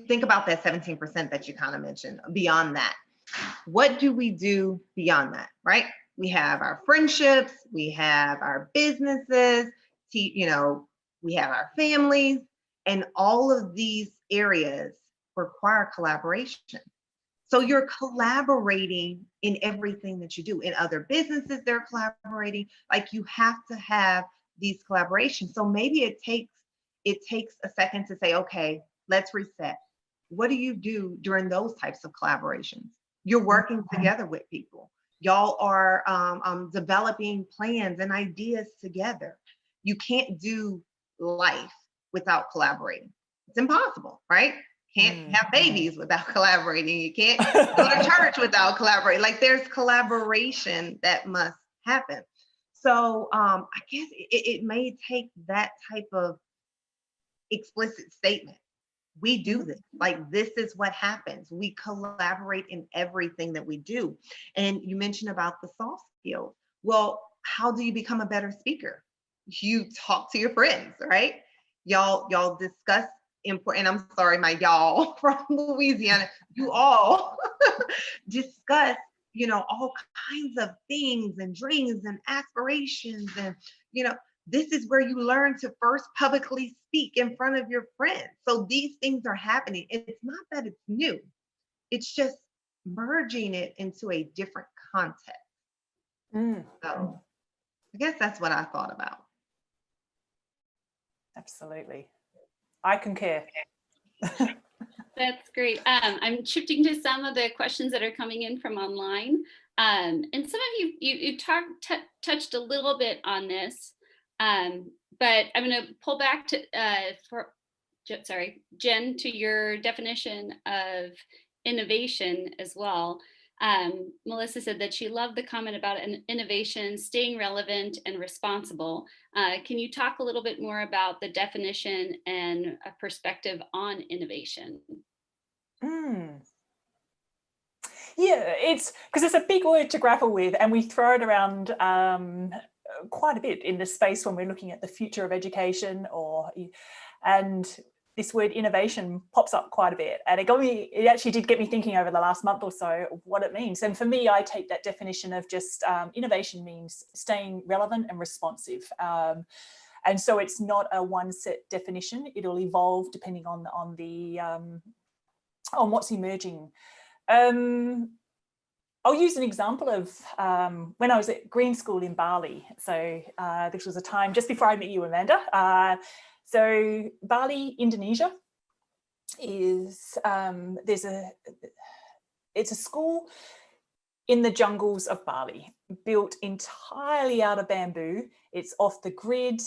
think about that 17% that you kind of mentioned, beyond that, what do we do beyond that, right? We have our friendships, we have our businesses, you know, we have our families, and all of these areas require collaboration. So you're collaborating in everything that you do. In other businesses, they're collaborating. Like, you have to have these collaborations. So maybe it takes a second to say, okay, let's reset. What do you do during those types of collaborations? You're working together with people. Y'all are developing plans and ideas together. You can't do life without collaborating. It's impossible, right? Can't have babies without collaborating. You can't go to church without collaborating. Like, there's collaboration that must happen. So I guess it may take that type of explicit statement. We do this, like, this is what happens. We collaborate in everything that we do. And you mentioned about the soft skills. Well, how do you become a better speaker? You talk to your friends, right? Y'all discuss important, I'm sorry, my y'all from Louisiana, you all discuss, you know, all kinds of things and dreams and aspirations. And, you know, this is where you learn to first publicly speak in front of your friends. So these things are happening. It's not that it's new. It's just merging it into a different context. So I guess that's what I thought about. Absolutely. I concur. That's great. I'm shifting to some of the questions that are coming in from online. And some of you touched a little bit on this, but I'm going to pull back to Jen, to your definition of innovation as well. Melissa said that she loved the comment about an innovation, staying relevant and responsible. Can you talk a little bit more about the definition and a perspective on innovation? Yeah, it's because it's a big word to grapple with, and we throw it around quite a bit in this space when we're looking at the future of education, and this word innovation pops up quite a bit, and it actually did get me thinking over the last month or so of what it means. And for me, I take that definition of just innovation means staying relevant and responsive. And so it's not a one set definition. It'll evolve depending on what's emerging. I'll use an example of when I was at Green School in Bali. So this was a time just before I met you, Amanda. So Bali, Indonesia is, it's a school in the jungles of Bali, built entirely out of bamboo. It's off the grid,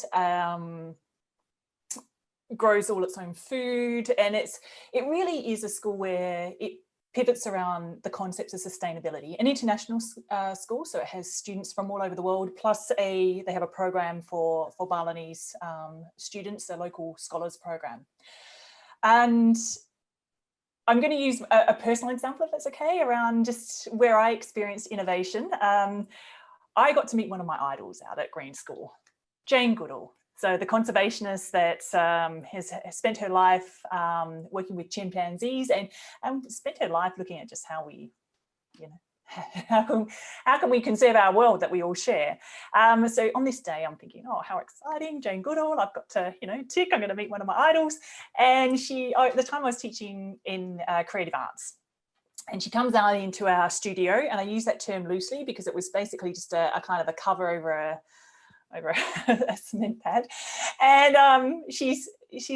grows all its own food, and it really is a school where it pivots around the concepts of sustainability. An international school, so it has students from all over the world, plus they have a program for Balinese students, a local scholars program. And I'm going to use a personal example, if that's okay, around just where I experienced innovation. I got to meet one of my idols out at Green School, Jane Goodall. So the conservationist that has spent her life working with chimpanzees and spent her life looking at just how we, how can we conserve our world that we all share. So on this day, I'm thinking, oh, how exciting, Jane Goodall. I've got to, tick, I'm going to meet one of my idols. And at the time I was teaching in creative arts. And she comes out into our studio, and I use that term loosely because it was basically just a kind of a cover over a a cement pad, and she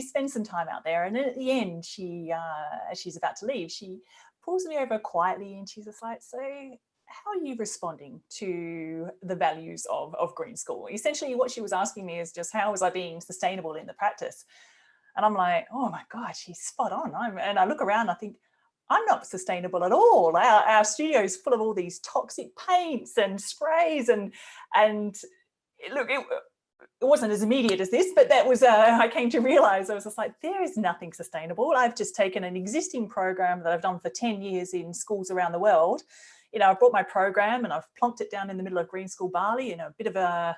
spends some time out there, and at the end as she's about to leave, she pulls me over quietly and she's just like, so how are you responding to the values of Green School? Essentially what she was asking me is just how was I being sustainable in the practice? And I'm like, oh my God, she's spot on. And I look around, I think, I'm not sustainable at all. Our studio is full of all these toxic paints and sprays, and look, it wasn't as immediate as this, but that was, I came to realize, I was just like, there is nothing sustainable. I've just taken an existing program that I've done for 10 years in schools around the world. I brought my program and I've plonked it down in the middle of Green School Bali, a bit of a,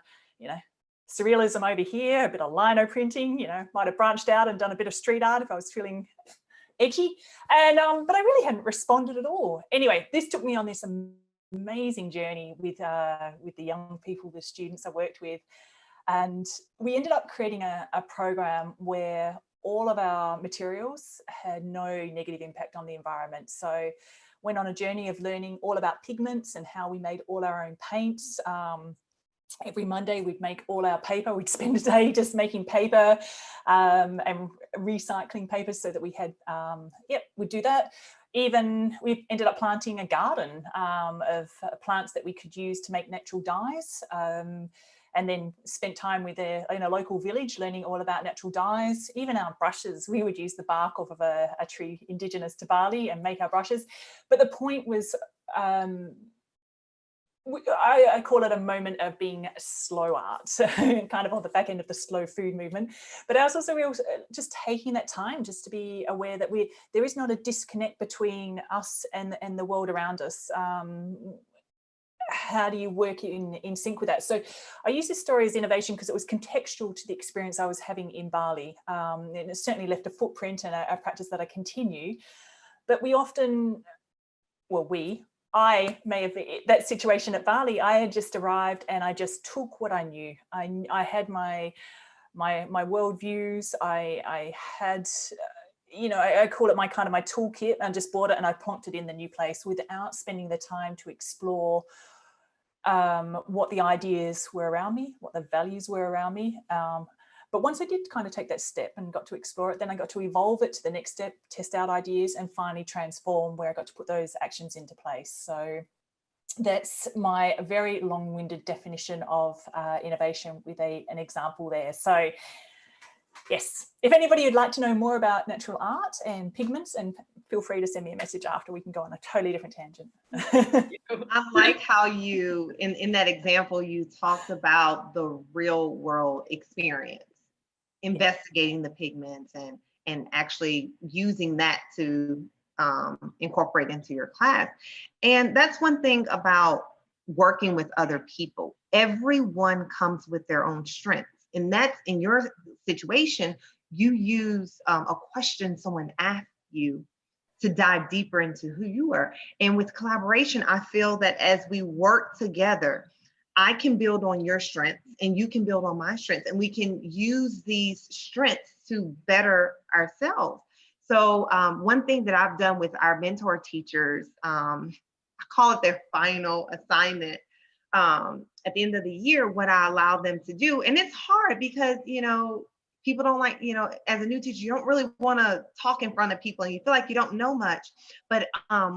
surrealism over here, a bit of lino printing, might have branched out and done a bit of street art if I was feeling edgy. And, but I really hadn't responded at all. Anyway, this took me on this amazing journey with the young people, the students I worked with, and we ended up creating a program where all of our materials had no negative impact on the environment. So went on a journey of learning all about pigments and how we made all our own paints. Every Monday we'd make all our paper. We'd spend a day just making paper and recycling paper so that we had, we'd do that. Even we ended up planting a garden of plants that we could use to make natural dyes, and then spent time with in a local village learning all about natural dyes. Even our brushes, we would use the bark off of a tree indigenous to Bali and make our brushes. But the point was, I call it a moment of being slow art, so kind of on the back end of the slow food movement. But I was also just taking that time just to be aware that there is not a disconnect between us and the world around us. How do you work in sync with that? So I use this story as innovation because it was contextual to the experience I was having in Bali. And it certainly left a footprint and a practice that I continue. But we often, I may have, that situation at Bali, I had just arrived and I just took what I knew. I had my worldviews. I had, I call it my toolkit, and just bought it and I plonked it in the new place without spending the time to explore what the ideas were around me, what the values were around me. But once I did kind of take that step and got to explore it, then I got to evolve it to the next step, test out ideas, and finally transform, where I got to put those actions into place. So that's my very long-winded definition of innovation with an example there. So Yes, if anybody would like to know more about natural art and pigments, and feel free to send me a message after. We can go on a totally different tangent. I like how you, in that example, you talked about the real world experience, investigating the pigments and actually using that to incorporate into your class. And that's one thing about working with other people. Everyone comes with their own strengths. And that's in your situation, you use a question someone asked you to dive deeper into who you are. And with collaboration, I feel that as we work together, I can build on your strengths and you can build on my strengths, and we can use these strengths to better ourselves. So one thing that I've done with our mentor teachers, I call it their final assignment. At the end of the year, what I allow them to do, and it's hard because, people don't like, as a new teacher, you don't really want to talk in front of people and you feel like you don't know much. But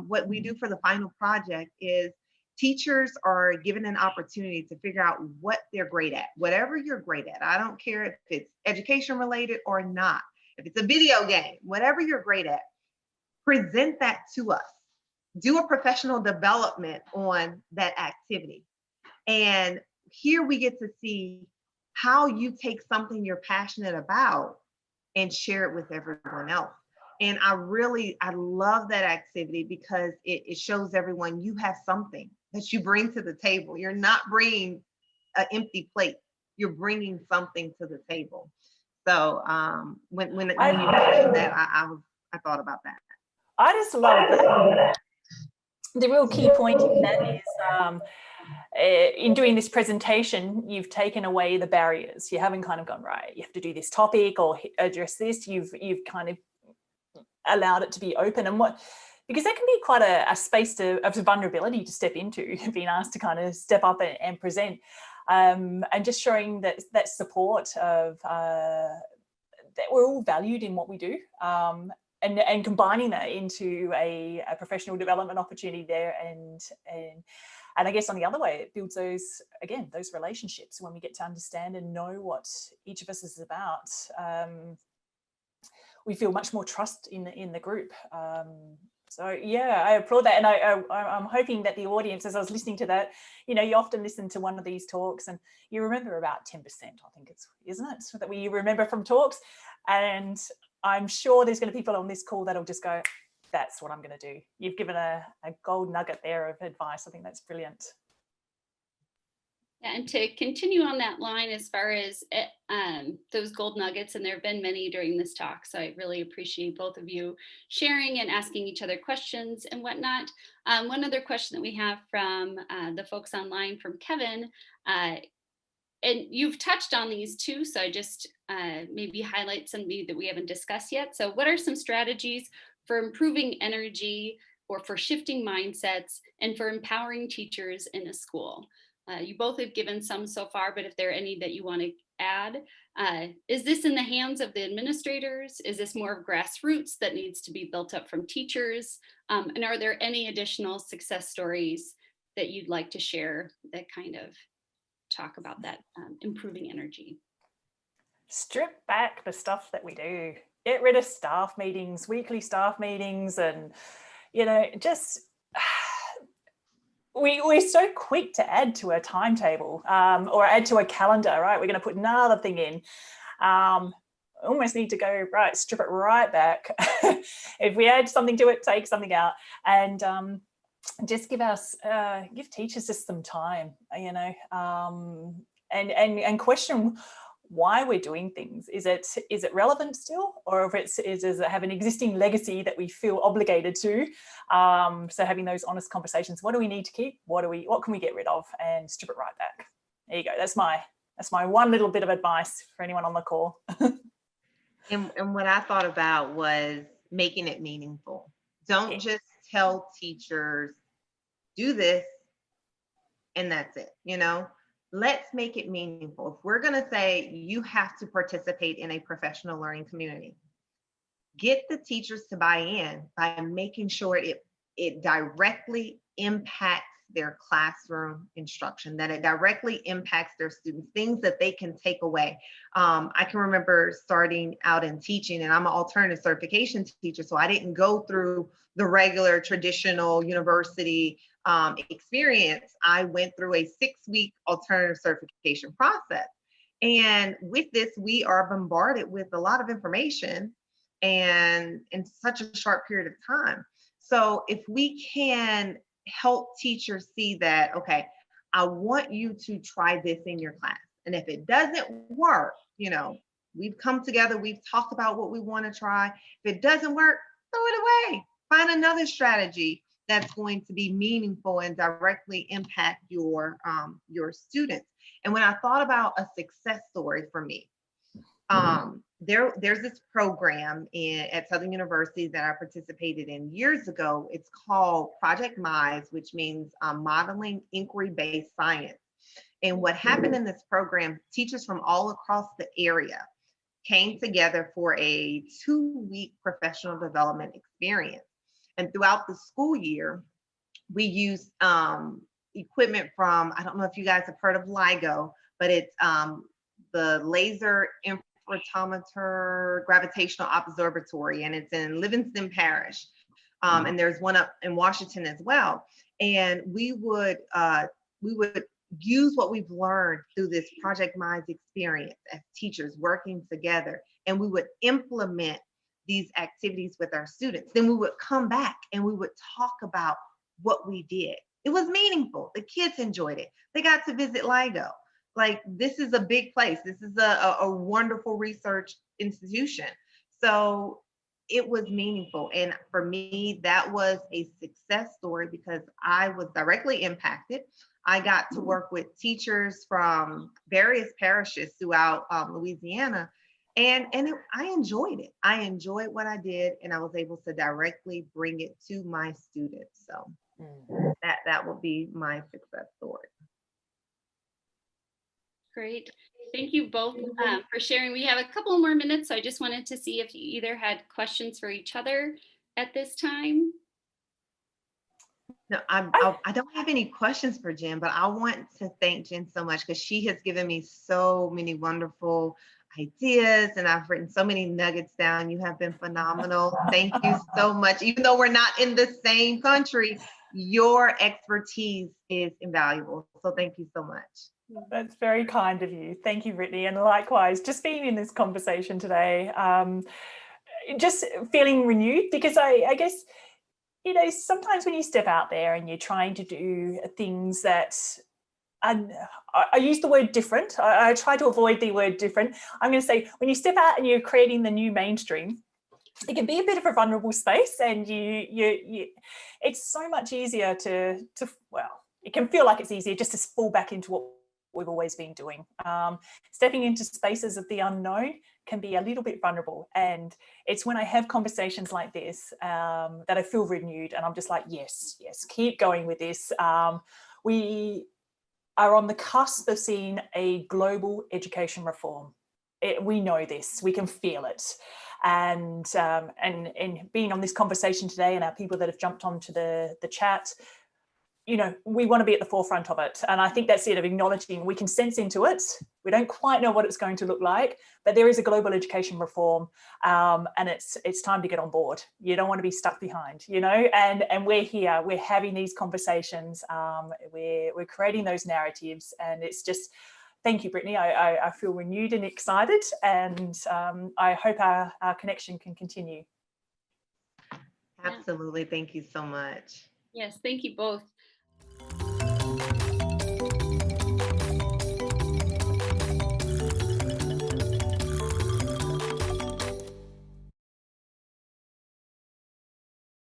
what we do for the final project is teachers are given an opportunity to figure out what they're great at, whatever you're great at. I don't care if it's education related or not, if it's a video game, whatever you're great at, present that to us. Do a professional development on that activity. And here we get to see how you take something you're passionate about and share it with everyone else. And I love that activity because it shows everyone you have something that you bring to the table. You're not bringing an empty plate. You're bringing something to the table. So when you mentioned that, I thought about that. I just love that. The real key point in that is in doing this presentation, you've taken away the barriers. You haven't kind of gone, right, you have to do this topic or address this. You've kind of allowed it to be open, and because that can be quite a space of vulnerability to step into, being asked to kind of step up and present, and just showing that support of that we're all valued in what we do, and combining that into a professional development opportunity there, and I guess on the other way, it builds those relationships when we get to understand and know what each of us is about. We feel much more trust in the group. So yeah, I applaud that, and I'm hoping that the audience, as I was listening to that, you often listen to one of these talks and you remember about 10%, I think isn't it, that we remember from talks, and I'm sure there's going to be people on this call that'll just go, that's what I'm going to do. You've given a gold nugget there of advice. I think that's brilliant. Yeah, and to continue on that line, as far as those gold nuggets, and there have been many during this talk, so I really appreciate both of you sharing and asking each other questions and whatnot. One other question that we have from the folks online, from Kevin, and you've touched on these too, so I just maybe highlight some that we haven't discussed yet. So what are some strategies for improving energy, or for shifting mindsets, and for empowering teachers in a school? You both have given some so far, but if there are any that you want to add, is this in the hands of the administrators? Is this more of grassroots that needs to be built up from teachers? And are there any additional success stories that you'd like to share that kind of talk about that improving energy? Strip back the stuff that we do. Get rid of staff meetings, weekly staff meetings, and just we're so quick to add to a timetable or add to a calendar, right? We're going to put another thing in. Almost need to go, right, strip it right back. If we add something to it, take something out, and just give teachers just some time, and question why we're doing things. Is it relevant still, or does it have an existing legacy that we feel obligated to? So having those honest conversations. What do we need to keep? What can we get rid of, and strip it right back? There you go. That's my one little bit of advice for anyone on the call. And what I thought about was making it meaningful. Don't just tell teachers, do this and that's it, Let's make it meaningful. If we're going to say you have to participate in a professional learning community, get the teachers to buy in by making sure it directly impacts their classroom instruction, that it directly impacts their students, things that they can take away. I can remember starting out in teaching, and I'm an alternative certification teacher, so I didn't go through the regular traditional university experience. I went through a 6-week alternative certification process. And with this, we are bombarded with a lot of information and in such a short period of time. So if we can help teachers see that, okay, I want you to try this in your class. And if it doesn't work, you know, we've come together, we've talked about what we want to try. If it doesn't work, throw it away. Find another strategy that's going to be meaningful and directly impact your students. And when I thought about a success story for me, there's this program at Southern University that I participated in years ago. It's called Project MISE, which means Modeling Inquiry-Based Science. And what happened in this program, teachers from all across the area came together for a 2-week professional development experience. And throughout the school year, we used equipment from, I don't know if you guys have heard of LIGO, but it's the Laser Interferometer Gravitational Observatory, and it's in Livingston Parish. And there's one up in Washington as well. And we would use what we've learned through this Project MISE experience as teachers working together, and we would implement these activities with our students. Then we would come back and we would talk about what we did. It was meaningful. The kids enjoyed it. They got to visit LIGO. Like, this is a big place. This is a wonderful research institution. So it was meaningful. And for me, that was a success story because I was directly impacted. I got to work with teachers from various parishes throughout Louisiana. And I enjoyed it. I enjoyed what I did, and I was able to directly bring it to my students. So that would be my success story. Great. Thank you both for sharing. We have a couple more minutes, so I just wanted to see if you either had questions for each other at this time. No, I don't have any questions for Jen, but I want to thank Jen so much because she has given me so many wonderful ideas, and I've written so many nuggets down. You have been phenomenal. Thank you so much. Even though we're not in the same country, your expertise is invaluable. So thank you so much. That's very kind of you. Thank you, Brittany. And likewise, just being in this conversation today, just feeling renewed, because I guess, you know, sometimes when you step out there and you're trying to do things that, and I use the word different. I try to avoid the word different. I'm going to say when you step out and you're creating the new mainstream, it can be a bit of a vulnerable space, and it's so much easier to well, it can feel like it's easier just to fall back into what we've always been doing. Stepping into spaces of the unknown can be a little bit vulnerable, and it's when I have conversations like this that I feel renewed, and I'm just like, yes, keep going with this. We are on the cusp of seeing a global education reform. We know this, we can feel it. And being on this conversation today, and our people that have jumped onto the chat, you know, we want to be at the forefront of it. And I think that's it, of acknowledging we can sense into it. We don't quite know what it's going to look like, but there is a global education reform, and it's time to get on board. You don't want to be stuck behind, you know, and we're here, we're having these conversations, we're creating those narratives, and it's just, thank you, Brittany. I feel renewed and excited, and I hope our connection can continue. Absolutely. Thank you so much. Yes, thank you both.